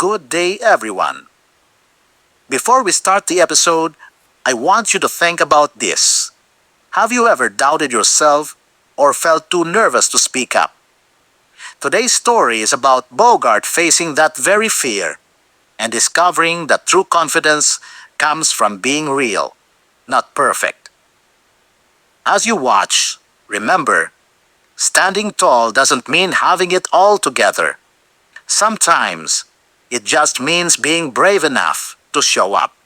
good day, everyone. Before we start the episode, I want you to think about this. Have you ever doubted yourself or felt too nervous to speak up? Today's story is about Bogart facing that very fear and discovering that true confidence comes from being real, not perfect. As you watch, remember, standing tall doesn't mean having it all together. Sometimes, it just means being brave enough to show up.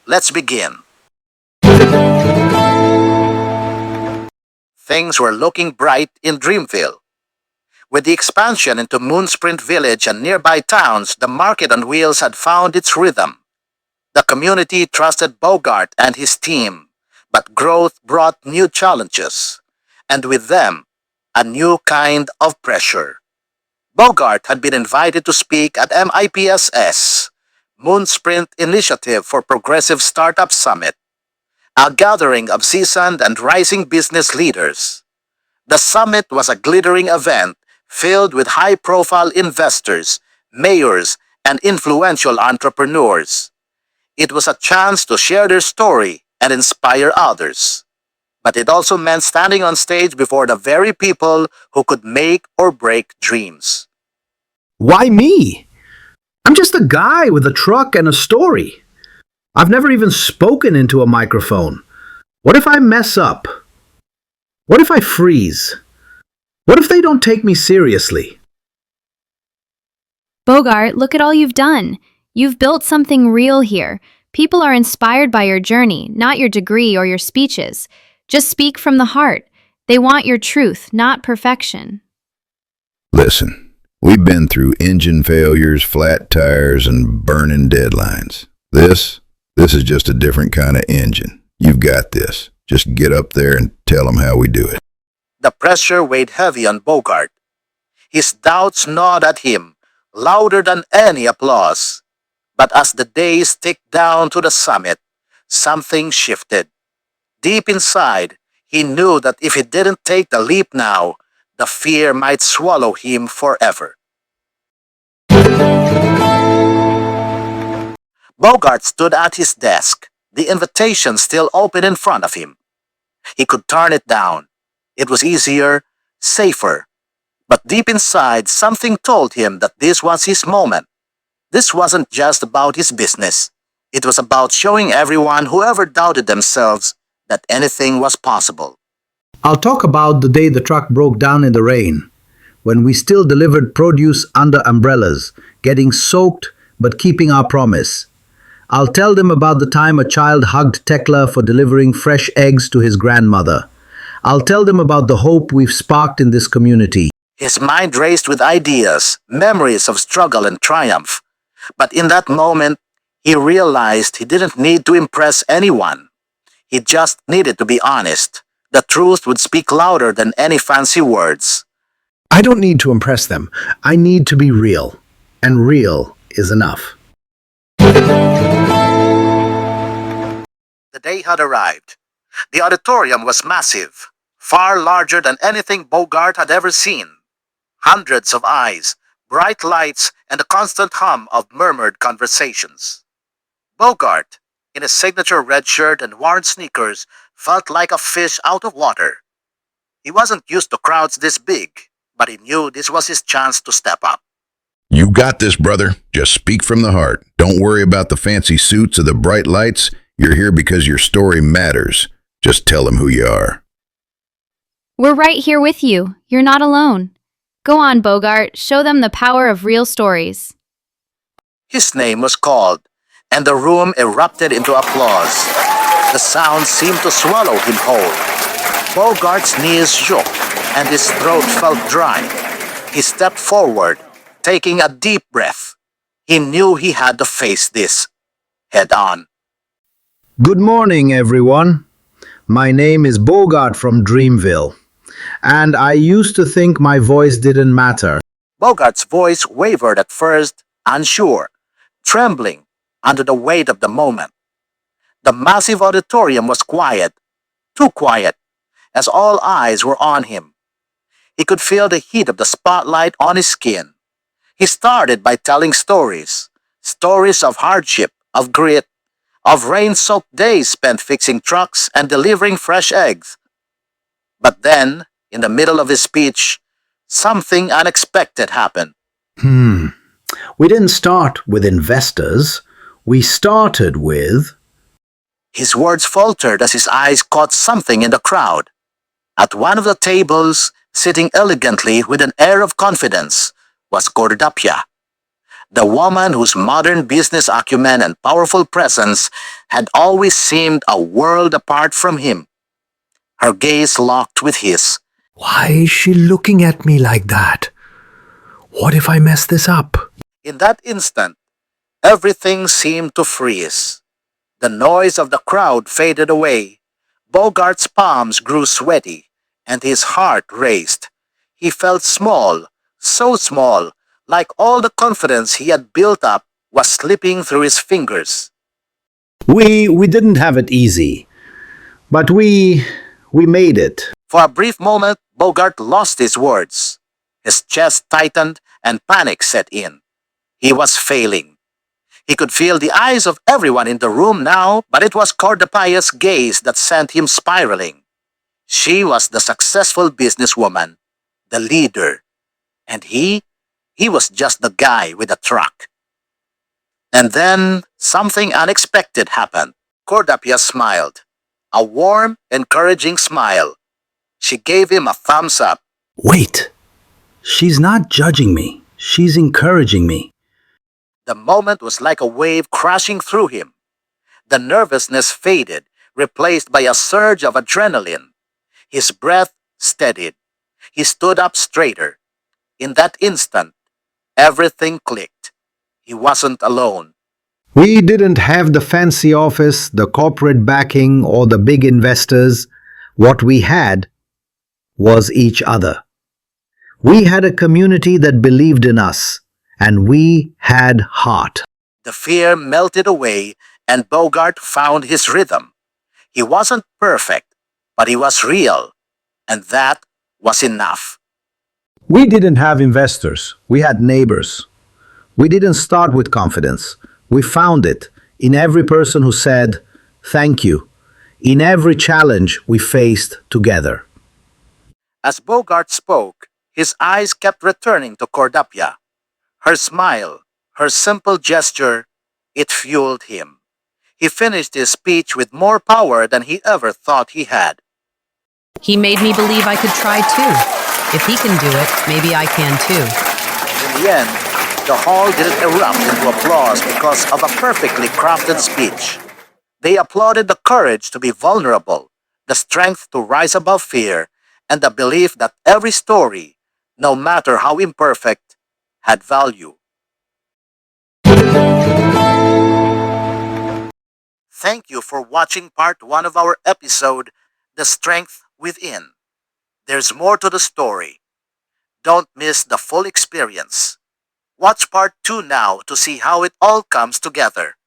Let's begin. Things were looking bright in Dreamville. With the expansion into Moonsprint Village and nearby towns, the market on wheels had found its rhythm. The community trusted Bogart and his team, but growth brought new challenges, and with them, a new kind of pressure. Bogart had been invited to speak at MIPSS, Moonsprint Initiative for Progressive Startup Summit, a gathering of seasoned and rising business leaders. The summit was a glittering event filled with high-profile investors, mayors, and influential entrepreneurs. It was a chance to share their story and inspire others. But it also meant standing on stage before the very people who could make or break dreams. Why me? I'm just a guy with a truck and a story. I've never even spoken into a microphone. What if I mess up? What if I freeze? What if they don't take me seriously? Bogart, look at all you've done. You've built something real here. People are inspired by your journey, not your degree or your speeches. Just speak from the heart. They want your truth, not perfection. Listen, we've been through engine failures, flat tires, and burning deadlines. This is just a different kind of engine. You've got this. Just get up there and tell them how we do it. The pressure weighed heavy on Bogart. His doubts gnawed at him, louder than any applause. But as the days ticked down to the summit, something shifted. Deep inside, he knew that if he didn't take the leap now, the fear might swallow him forever. Bogart stood at his desk, the invitation still open in front of him. He could turn it down. It was easier, safer. But deep inside, something told him that this was his moment. This wasn't just about his business. It was about showing everyone who ever doubted themselves that anything was possible. I'll talk about the day the truck broke down in the rain, when we still delivered produce under umbrellas, getting soaked but keeping our promise. I'll tell them about the time a child hugged Tekla for delivering fresh eggs to his grandmother. I'll tell them about the hope we've sparked in this community. His mind raced with ideas, memories of struggle and triumph. But in that moment, he realized he didn't need to impress anyone. He just needed to be honest. The truth would speak louder than any fancy words. I don't need to impress them. I need to be real. And real is enough. The day had arrived. The auditorium was massive, far larger than anything Bogart had ever seen. Hundreds of eyes, bright lights, and a constant hum of murmured conversations. Bogart, in his signature red shirt and worn sneakers, felt like a fish out of water. He wasn't used to crowds this big, but he knew this was his chance to step up. You got this, brother. Just speak from the heart. Don't worry about the fancy suits or the bright lights. You're here because your story matters. Just tell them who you are. We're right here with you. You're not alone. Go on, Bogart. Show them the power of real stories. His name was called, and the room erupted into applause. The sound seemed to swallow him whole. Bogart's knees shook, and his throat felt dry. He stepped forward, taking a deep breath. He knew he had to face this head on. Good morning, everyone. My name is Bogart from Dreamville, and I used to think my voice didn't matter. Bogart's voice wavered at first, unsure, trembling under the weight of the moment. The massive auditorium was quiet, too quiet, as all eyes were on him. He could feel the heat of the spotlight on his skin. He started by telling stories, stories of hardship, of grit, of rain-soaked days spent fixing trucks and delivering fresh eggs. But then, in the middle of his speech, something unexpected happened. We didn't start with investors. We started with... His words faltered as his eyes caught something in the crowd. At one of the tables, sitting elegantly with an air of confidence, was Cordapia, the woman whose modern business acumen and powerful presence had always seemed a world apart from him. Her gaze locked with his. Why is she looking at me like that? What if I mess this up? In that instant, everything seemed to freeze. The noise of the crowd faded away. Bogart's palms grew sweaty, and his heart raced. He felt small, so small, like all the confidence he had built up was slipping through his fingers. We didn't have it easy, but we made it. For a brief moment, Bogart lost his words. His chest tightened and panic set in. He was failing. He could feel the eyes of everyone in the room now, but it was Cordapia's gaze that sent him spiraling. She was the successful businesswoman, the leader, and he was just the guy with a truck. And then something unexpected happened. Cordapia smiled, a warm, encouraging smile. She gave him a thumbs up. Wait, she's not judging me. She's encouraging me. The moment was like a wave crashing through him. The nervousness faded, replaced by a surge of adrenaline. His breath steadied. He stood up straighter. In that instant, everything clicked. He wasn't alone. We didn't have the fancy office, the corporate backing, or the big investors. What we had was each other. We had a community that believed in us, and we had heart. The fear melted away, and Bogart found his rhythm. He wasn't perfect, but he was real, and that was enough. We didn't have investors. We had neighbors. We didn't start with confidence. We found it in every person who said, "Thank you," in every challenge we faced together. As Bogart spoke, his eyes kept returning to Cordapia. Her smile, her simple gesture, it fueled him. He finished his speech with more power than he ever thought he had. He made me believe I could try too. If he can do it, maybe I can too. In the end, the hall didn't erupt into applause because of a perfectly crafted speech. They applauded the courage to be vulnerable, the strength to rise above fear, and the belief that every story, no matter how imperfect, had value. Thank you for watching part 1 of our episode, The Strength Within. There's more to the story. Don't miss the full experience. Watch part 2 now to see how it all comes together.